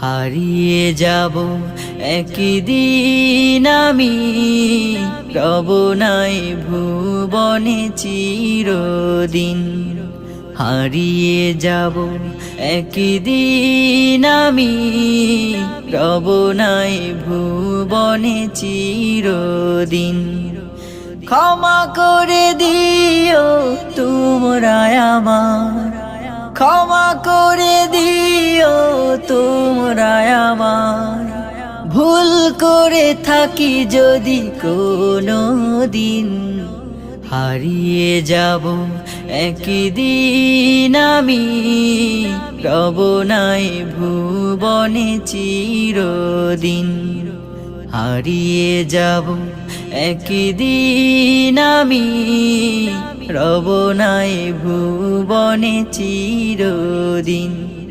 হারিয়ে যাব একদিন আমি, রব নাই ভুবনে চিরদিন। হারিয়ে যাব একদিন আমি, রব নাই ভুবনে চিরদিন। ক্ষমা করে দিও তোমরা আমার, ক্ষমা করে দিও তোমরা আমার। ভুল করে থাকি যদি কোনো দিন, হারিয়ে যাব একদিন আমি, রব নাই ভুবনে চিরদিন। হারিয়ে যাব একদিন আমি, রব নাই ভুবনে চিরদিন।